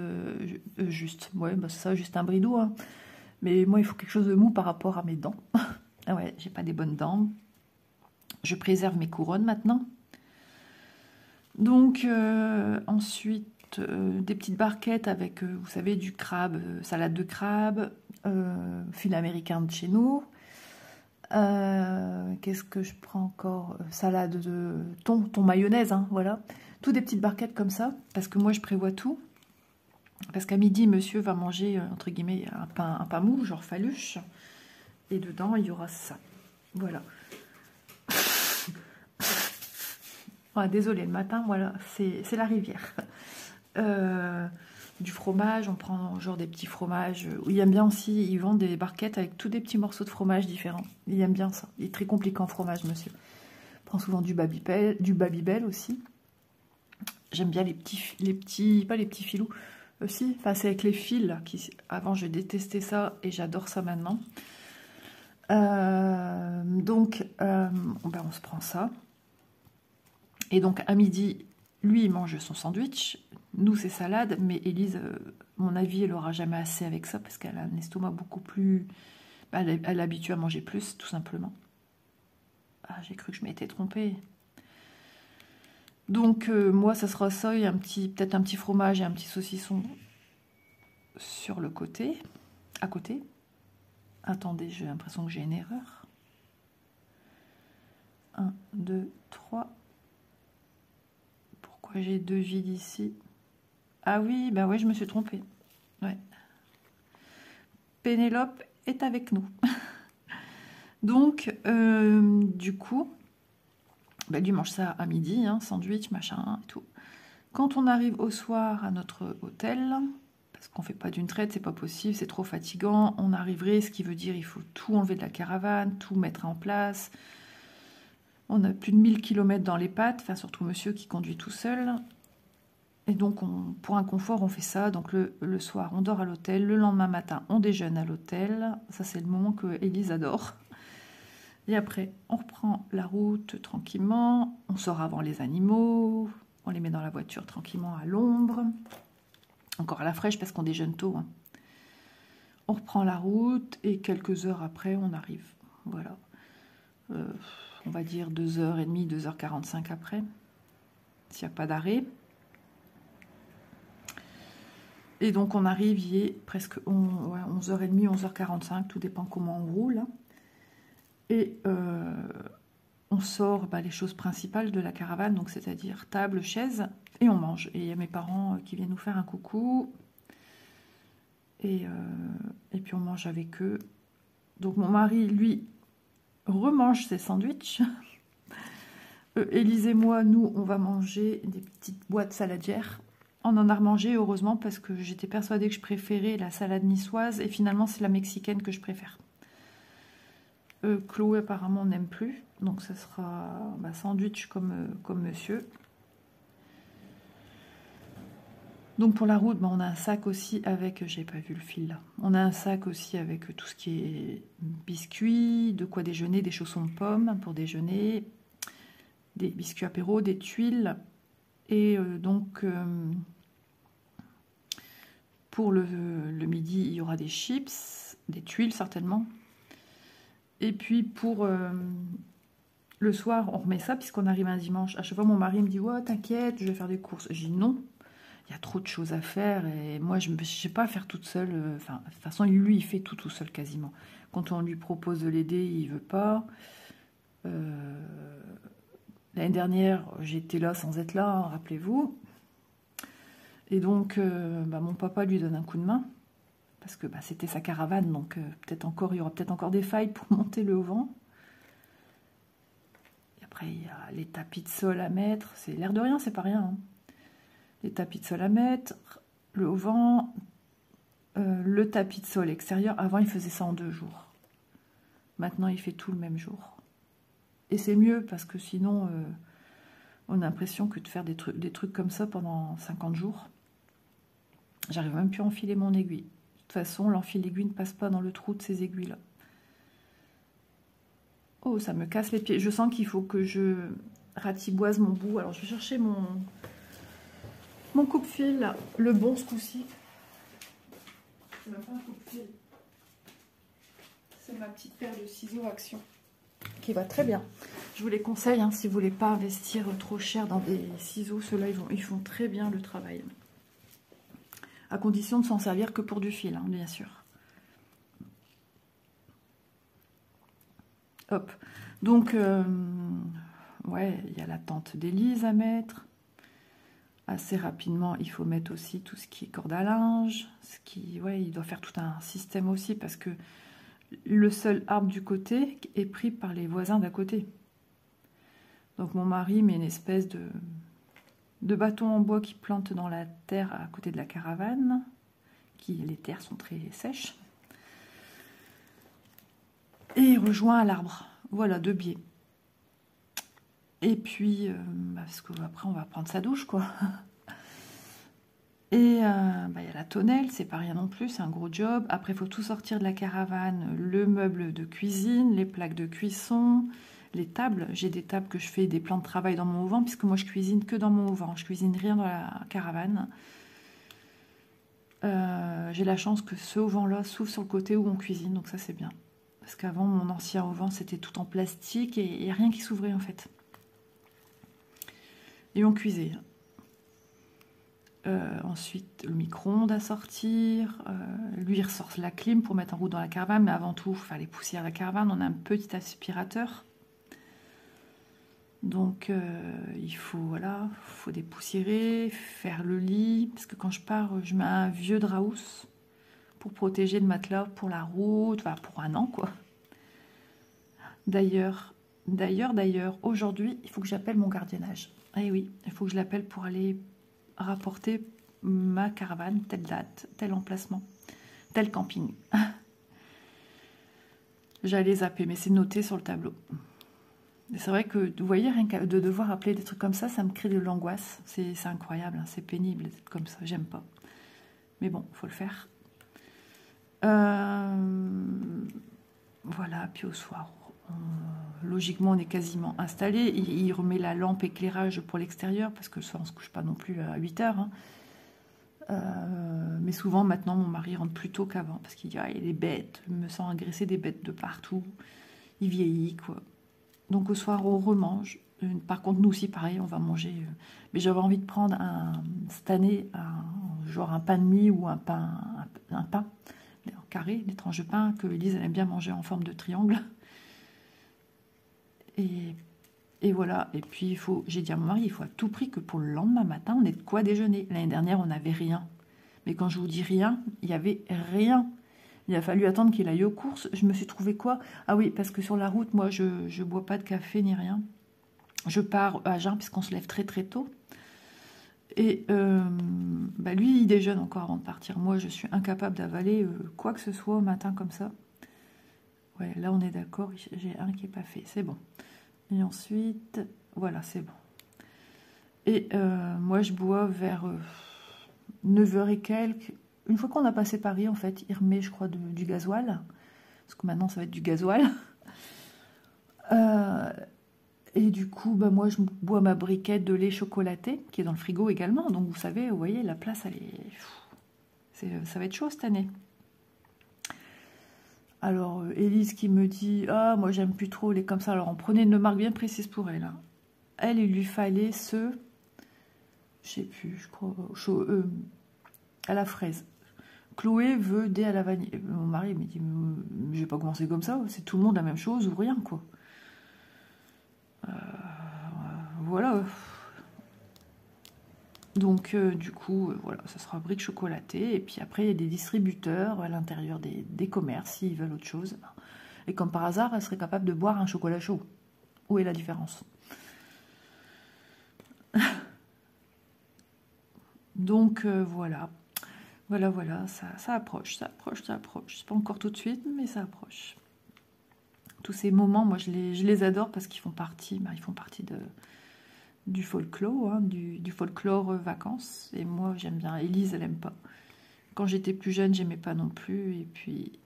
ouais, bah c'est ça, juste un bridou. Hein. Mais moi, il faut quelque chose de mou par rapport à mes dents. Ah ouais, j'ai pas des bonnes dents. Je préserve mes couronnes maintenant. Donc, ensuite, des petites barquettes avec, vous savez, du crabe, salade de crabe, filet américain de chez nous. Qu'est-ce que je prends encore? Salade de thon mayonnaise, hein, voilà. Tout des petites barquettes comme ça, parce que moi, je prévois tout. Parce qu'à midi, monsieur va manger, entre guillemets, un pain mou, genre faluche. Et dedans, il y aura ça. Voilà. Ah, désolé, le matin, voilà, c'est la rivière. Du fromage, on prend genre des petits fromages. Il aime bien aussi, ils vendent des barquettes avec tous des petits morceaux de fromage différents. Il aime bien ça. Il est très compliqué en fromage, monsieur. Il prend souvent du Babybel aussi. J'aime bien les petits, pas les petits filous. Aussi, enfin, c'est avec les fils, là, avant je détestais ça et j'adore ça maintenant. Donc, ben, on se prend ça. Et donc, à midi, lui, il mange son sandwich. Nous, c'est salade. Mais Élise, mon avis, elle n'aura jamais assez avec ça parce qu'elle a un estomac beaucoup plus... Elle est habituée à manger plus, tout simplement. Ah, j'ai cru que je m'étais trompée. Donc, moi, ça sera ça et peut-être un petit fromage et un petit saucisson sur le côté, à côté. Attendez, j'ai l'impression que j'ai une erreur. 1, 2, 3. Pourquoi j'ai 2 vides ici? Ah oui, bah ouais, je me suis trompée. Ouais. Pénélope est avec nous. Donc, du coup, bah, lui mange ça à midi, hein, sandwich, machin et tout. Quand on arrive au soir à notre hôtel, parce qu'on ne fait pas d'une traite, c'est pas possible, c'est trop fatigant, on arriverait, ce qui veut dire il faut tout enlever de la caravane, tout mettre en place. On a plus de 1000 km dans les pattes, enfin surtout monsieur qui conduit tout seul. Et donc, pour un confort, on fait ça. Donc, le soir, on dort à l'hôtel. Le lendemain matin, on déjeune à l'hôtel. Ça, c'est le moment que Élise adore. Et après, on reprend la route tranquillement. On sort avant les animaux. On les met dans la voiture tranquillement à l'ombre. Encore à la fraîche parce qu'on déjeune tôt. Hein. On reprend la route et quelques heures après, on arrive. Voilà. On va dire 2h30, 2h45 après. S'il n'y a pas d'arrêt. Et donc on arrive, il est presque 11h30, 11h45, tout dépend comment on roule. Et on sort les choses principales de la caravane, donc c'est-à-dire table, chaise, et on mange. Et il y a mes parents qui viennent nous faire un coucou. Et puis on mange avec eux. Donc mon mari, lui, remange ses sandwichs. Élise et moi, nous, on va manger des petites boîtes saladières. On en a remangé, heureusement, parce que j'étais persuadée que je préférais la salade niçoise, et finalement, c'est la mexicaine que je préfère. Chloé, apparemment, n'aime plus, donc ça sera sandwich comme monsieur. Donc pour la route, on a un sac aussi avec, j'ai pas vu le fil là, on a un sac aussi avec tout ce qui est biscuits, de quoi déjeuner, des chaussons de pommes pour déjeuner, des biscuits apéro, des tuiles, et donc... pour le midi, il y aura des chips, des tuiles certainement. Et puis pour le soir, on remet ça puisqu'on arrive un dimanche. À chaque fois, mon mari me dit « Ouais, t'inquiète, je vais faire des courses. » Je dis « Non, il y a trop de choses à faire et moi, je ne sais pas faire toute seule. » Enfin, de toute façon, lui, il fait tout seul quasiment. Quand on lui propose de l'aider, il ne veut pas. L'année dernière, j'étais là sans être là, hein, rappelez-vous. Et donc, mon papa lui donne un coup de main, parce que c'était sa caravane, donc il y aura peut-être encore des failles pour monter le auvent. Et après, il y a les tapis de sol à mettre, c'est l'air de rien, c'est pas rien. Hein. Les tapis de sol à mettre, le auvent, le tapis de sol extérieur. Avant, il faisait ça en 2 jours. Maintenant, il fait tout le même jour. Et c'est mieux, parce que sinon, on a l'impression que de faire des trucs comme ça pendant 50 jours... J'arrive même plus à enfiler mon aiguille. De toute façon, l'enfile-aiguille ne passe pas dans le trou de ces aiguilles-là. Oh, ça me casse les pieds. Je sens qu'il faut que je ratiboise mon bout. Alors, je vais chercher mon coupe-fil, là. Le bon, ce coup-ci. C'est même pas un coupe-fil. C'est ma petite paire de ciseaux Action. Qui va très bien. Je vous les conseille, hein, si vous voulez pas investir trop cher dans des ciseaux. Ceux-là, ils font très bien le travail. À condition de s'en servir que pour du fil, hein, bien sûr. Hop. Donc, ouais, il y a la tente d'Élise à mettre. Assez rapidement, il faut mettre aussi tout ce qui est corde à linge. Ouais, il doit faire tout un système aussi parce que le seul arbre du côté est pris par les voisins d'à côté. Donc, mon mari met une espèce de bâton en bois qui plante dans la terre à côté de la caravane. Les terres sont très sèches. Et il rejoint à l'arbre. Voilà, 2 biais. Et puis, parce qu'après, on va prendre sa douche, quoi. Et il y a la tonnelle, c'est pas rien non plus, c'est un gros job. Après, il faut tout sortir de la caravane, le meuble de cuisine, les plaques de cuisson, les tables. J'ai des tables que je fais des plans de travail dans mon auvent, puisque moi, je cuisine que dans mon auvent. Je cuisine rien dans la caravane. J'ai la chance que ce auvent-là s'ouvre sur le côté où on cuisine, donc ça, c'est bien. Parce qu'avant, mon ancien auvent, c'était tout en plastique et rien qui s'ouvrait en fait. Et on cuisait. Ensuite, le micro-ondes à sortir. Lui, il ressort la clim pour mettre en route dans la caravane. Mais avant tout, il fallait poussiérer la caravane. On a un petit aspirateur. Donc, il faut, voilà, faut dépoussiérer, faire le lit. Parce que quand je pars, je mets un vieux draus pour protéger le matelas pour la route. Enfin, pour un an, quoi. D'ailleurs, aujourd'hui, il faut que j'appelle mon gardiennage. Eh oui, il faut que je l'appelle pour aller rapporter ma caravane, telle date, tel emplacement, tel camping. J'allais zapper, mais c'est noté sur le tableau. C'est vrai que, vous voyez, rien que de devoir appeler des trucs comme ça me crée de l'angoisse. C'est incroyable, hein, c'est pénible d'être comme ça, j'aime pas. Mais bon, faut le faire. Voilà, puis au soir, logiquement, on est quasiment installé. Il remet la lampe éclairage pour l'extérieur, parce que ça, on ne se couche pas non plus à 8 heures. Hein. Mais souvent, maintenant, mon mari rentre plus tôt qu'avant, parce qu'il dit, ah, il y a des bêtes, je me sens agresser des bêtes de partout. Il vieillit, quoi. Donc, au soir, on remange. Par contre, nous aussi, pareil, on va manger. Mais j'avais envie de prendre, cette année, genre un pain de mie ou un pain en carré, des tranches de pain, que Élise, elle aime bien manger en forme de triangle. Et voilà, et puis j'ai dit à mon mari, il faut à tout prix que pour le lendemain matin, on ait de quoi déjeuner. L'année dernière, on n'avait rien. Mais quand je vous dis rien, il n'y avait rien. Il a fallu attendre qu'il aille aux courses. Je me suis trouvé quoi? Ah oui, parce que sur la route, moi, je ne bois pas de café ni rien. Je pars à jeun, puisqu'on se lève très très tôt. Et lui, il déjeune encore avant de partir. Moi, je suis incapable d'avaler quoi que ce soit au matin comme ça. Ouais, là, on est d'accord, j'ai un qui n'est pas fait, c'est bon. Et ensuite, voilà, c'est bon. Et moi, je bois vers 9h et quelques. Une fois qu'on a passé Paris, en fait, il remet, je crois, du gasoil. Parce que maintenant, ça va être du gasoil. Et du coup, moi, je bois ma briquette de lait chocolaté, qui est dans le frigo également. Donc, vous savez, vous voyez, la place, elle est... ça va être chaud cette année. Alors, Élise qui me dit, ah, moi, j'aime plus trop les comme ça. Alors, on prenait une marque bien précise pour elle. Hein. Elle, il lui fallait je sais plus, je crois, à la fraise. Chloé veut des à la vanille. Mon mari me dit, je vais pas commencer comme ça, c'est tout le monde la même chose ou rien, quoi. Voilà. Donc, du coup, voilà, ça sera brique chocolatée. Et puis après, il y a des distributeurs à l'intérieur des commerces, s'ils veulent autre chose. Et comme par hasard, elle serait capable de boire un chocolat chaud. Où est la différence? Donc, voilà. Voilà, ça approche. C'est pas encore tout de suite, mais ça approche. Tous ces moments, moi, je les adore parce qu'ils font partie, du folklore, hein, du folklore vacances. Et moi, j'aime bien. Élise, elle aime pas. Quand j'étais plus jeune, j'aimais pas non plus. Et puis,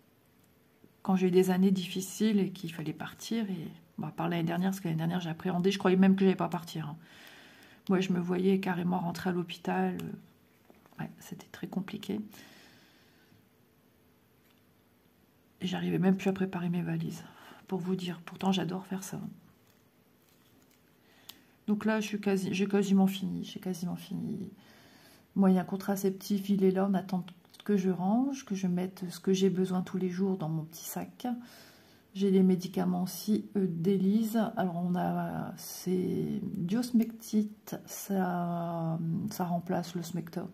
quand j'ai eu des années difficiles et qu'il fallait partir, et par l'année dernière, parce que l'année dernière, j'ai appréhendé, je croyais même que j'allais pas partir. Hein. Moi, je me voyais carrément rentrer à l'hôpital. Ouais, c'était très compliqué. Et j'arrivais même plus à préparer mes valises. Pour vous dire, pourtant, j'adore faire ça. Donc là, j'ai quasiment fini. Moyen contraceptif, il est là, on attend que je range, que je mette ce que j'ai besoin tous les jours dans mon petit sac. J'ai les médicaments aussi d'Élise. Alors c'est Diosmectite, ça remplace le Smecta.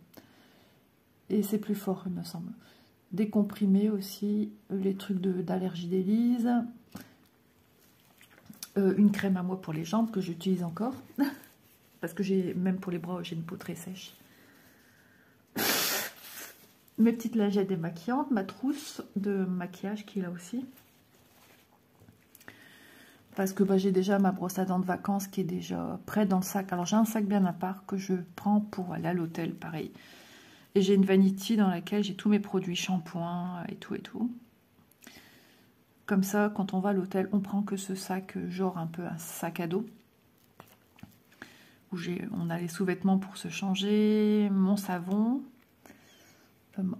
Et c'est plus fort, il me semble. Des comprimés aussi, les trucs d'allergie d'Élise. Une crème à moi pour les jambes que j'utilise encore. Parce que même pour les bras, j'ai une peau très sèche. Mes petites lingettes démaquillantes, ma trousse de maquillage qui est là aussi. Parce que j'ai déjà ma brosse à dents de vacances qui est déjà prête dans le sac. Alors j'ai un sac bien à part que je prends pour aller à l'hôtel, pareil. Et j'ai une vanity dans laquelle j'ai tous mes produits, shampoing et tout. Comme ça, quand on va à l'hôtel, on prend que ce sac, genre un peu un sac à dos. Où on a les sous-vêtements pour se changer, mon savon,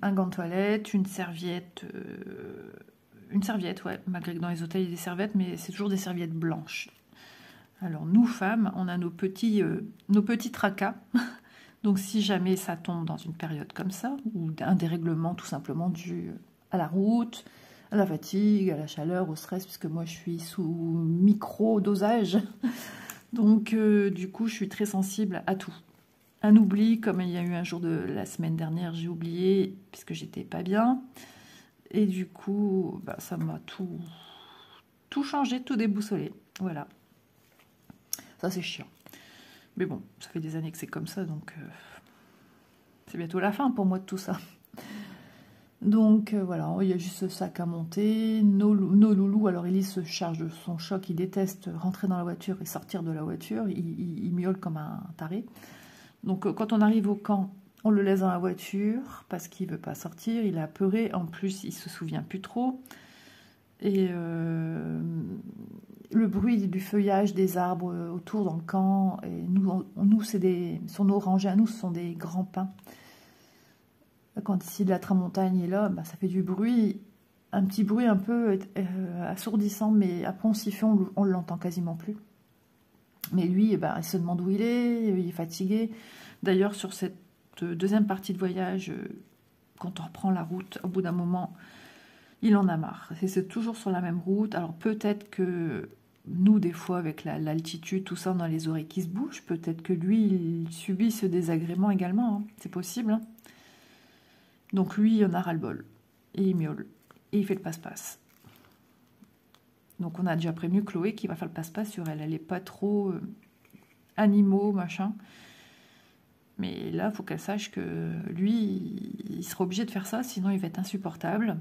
un gant de toilette, une serviette une serviette, ouais, malgré que dans les hôtels il y a des serviettes, mais c'est toujours des serviettes blanches. Alors nous femmes, on a nos petits tracas. Donc si jamais ça tombe dans une période comme ça, ou un dérèglement tout simplement dû à la route, à la fatigue, à la chaleur, au stress, puisque moi je suis sous micro-dosage. Donc du coup je suis très sensible à tout. Un oubli, comme il y a eu un jour de la semaine dernière, j'ai oublié, puisque j'étais pas bien. Et du coup, bah, ça m'a tout changé, tout déboussolé. Voilà. Ça c'est chiant. Mais bon, ça fait des années que c'est comme ça, donc c'est bientôt la fin pour moi de tout ça. Donc voilà, il y a juste ce sac à monter. Nos loulous, alors Elise se charge de son choc, il déteste rentrer dans la voiture et sortir de la voiture, il miaule comme un taré. Donc quand on arrive au camp, on le laisse dans la voiture parce qu'il ne veut pas sortir, il est apeuré, en plus il se souvient plus trop. Et le bruit du feuillage des arbres autour dans le camp, et nous sur nos rangées à nous, ce sont des grands pins. Quand ici la tramontagne est là, bah, ça fait du bruit, un petit bruit un peu assourdissant, mais après on s'y fait, on l'entend quasiment plus. Mais lui, bah, il se demande où il est fatigué. D'ailleurs, sur cette deuxième partie de voyage, quand on reprend la route, au bout d'un moment, il en a marre. C'est toujours sur la même route. Alors peut-être que nous, des fois, avec l'altitude, tout ça, on a les oreilles qui se bougent. Peut-être que lui, il subit ce désagrément également. Hein. C'est possible. Hein. Donc lui, il en a ras-le-bol. Et il miaule. Et il fait le passe-passe. Donc on a déjà prévenu Chloé qui va faire le passe-passe sur elle. Elle n'est pas trop animaux, machin. Mais là, il faut qu'elle sache que lui, il sera obligé de faire ça, sinon il va être insupportable.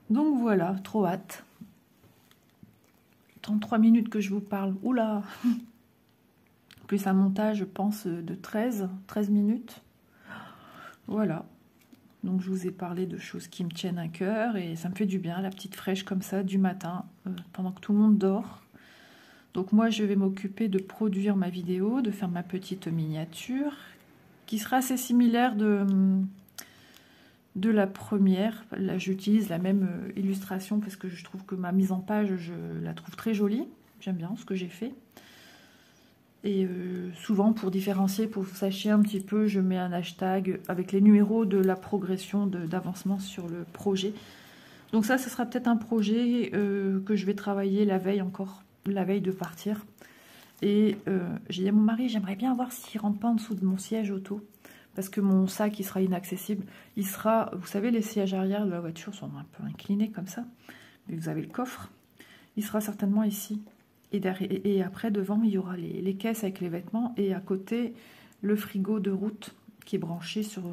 Donc voilà, trop hâte. 33 minutes que je vous parle. Oula! Plus un montage, je pense, de 13 minutes. Voilà. Donc je vous ai parlé de choses qui me tiennent à cœur et ça me fait du bien, la petite fraîche comme ça, du matin, pendant que tout le monde dort. Donc moi, je vais m'occuper de produire ma vidéo, de faire ma petite miniature, qui sera assez similaire de la première. Là, j'utilise la même illustration parce que je trouve que ma mise en page, je la trouve très jolie. J'aime bien ce que j'ai fait. Et souvent, pour différencier, pour que vous sachiez un petit peu, je mets un hashtag avec les numéros de la progression d'avancement sur le projet. Donc ça, ce sera peut-être un projet que je vais travailler la veille encore, la veille de partir. Et j'ai dit à mon mari, j'aimerais bien voir s'il rentre pas en dessous de mon siège auto. Parce que mon sac, il sera inaccessible. Il sera, vous savez, les sièges arrière de la voiture sont un peu inclinés comme ça. Mais vous avez le coffre. Il sera certainement ici. Et après, devant, il y aura les caisses avec les vêtements. Et à côté, le frigo de route qui est branché sur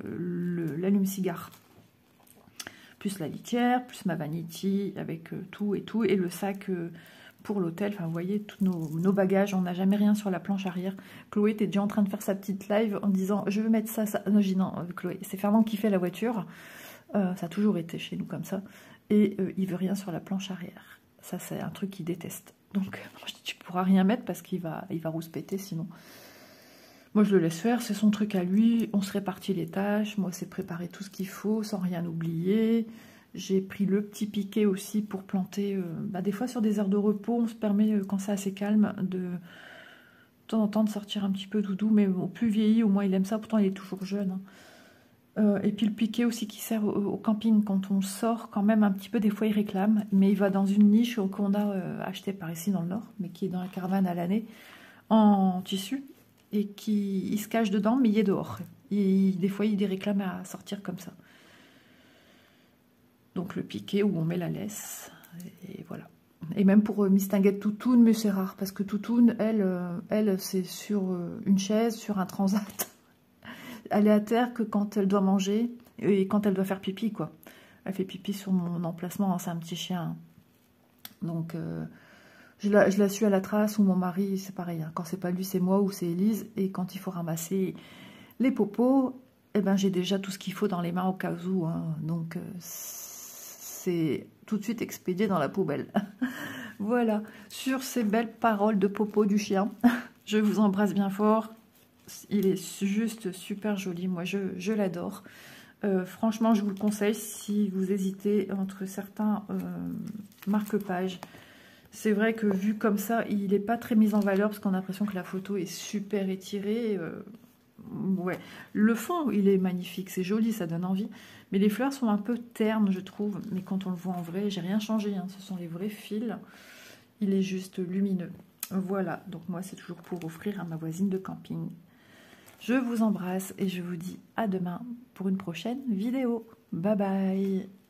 l'allume-cigare. Plus la litière, plus ma vanity avec tout et tout. Et le sac pour l'hôtel. Enfin, vous voyez, tous nos bagages. On n'a jamais rien sur la planche arrière. Chloé était déjà en train de faire sa petite live en disant « Je veux mettre ça, ça. » Non, j'ai dit non, Chloé, c'est Fernand qui fait la voiture. Ça a toujours été chez nous comme ça. Et il veut rien sur la planche arrière. Ça, c'est un truc qu'il déteste. Donc, je dis, tu pourras rien mettre parce qu'il va rouspéter sinon. Moi, je le laisse faire, c'est son truc à lui. On se répartit les tâches. Moi, c'est préparer tout ce qu'il faut sans rien oublier. J'ai pris le petit piquet aussi pour planter. Des fois, sur des heures de repos, on se permet, quand c'est assez calme, de temps en temps de sortir un petit peu doudou. Mais au plus vieilli, au moins, il aime ça. Pourtant, il est toujours jeune. Hein. Et puis le piquet aussi qui sert au camping quand on sort quand même un petit peu, des fois il réclame, mais il va dans une niche qu'on a acheté par ici dans le nord, mais qui est dans la caravane à l'année, en tissu, et il se cache dedans, mais il est dehors. Des fois il réclame à sortir comme ça. Donc le piquet où on met la laisse, et voilà. Et même pour Mistinguette Toutoune, mais c'est rare, parce que Toutoune, elle c'est sur une chaise, sur un transat. Elle est à terre que quand elle doit manger et quand elle doit faire pipi, quoi. Elle fait pipi sur mon emplacement, hein, c'est un petit chien. Donc, je la suis à la trace, ou mon mari, c'est pareil. Hein. Quand c'est pas lui, c'est moi ou c'est Élise. Et quand il faut ramasser les popos, eh ben, j'ai déjà tout ce qu'il faut dans les mains au cas où. Hein. Donc, c'est tout de suite expédié dans la poubelle. Voilà, sur ces belles paroles de popo du chien, je vous embrasse bien fort. Il est juste super joli, moi je l'adore. Franchement, je vous le conseille si vous hésitez entre certains marque-pages. C'est vrai que vu comme ça, il n'est pas très mis en valeur parce qu'on a l'impression que la photo est super étirée. Ouais, le fond, il est magnifique, c'est joli, ça donne envie. Mais les fleurs sont un peu ternes, je trouve. Mais quand on le voit en vrai, j'ai rien changé, hein, ce sont les vrais fils. Il est juste lumineux. Voilà, donc moi, c'est toujours pour offrir à ma voisine de camping. Je vous embrasse et je vous dis à demain pour une prochaine vidéo. Bye bye!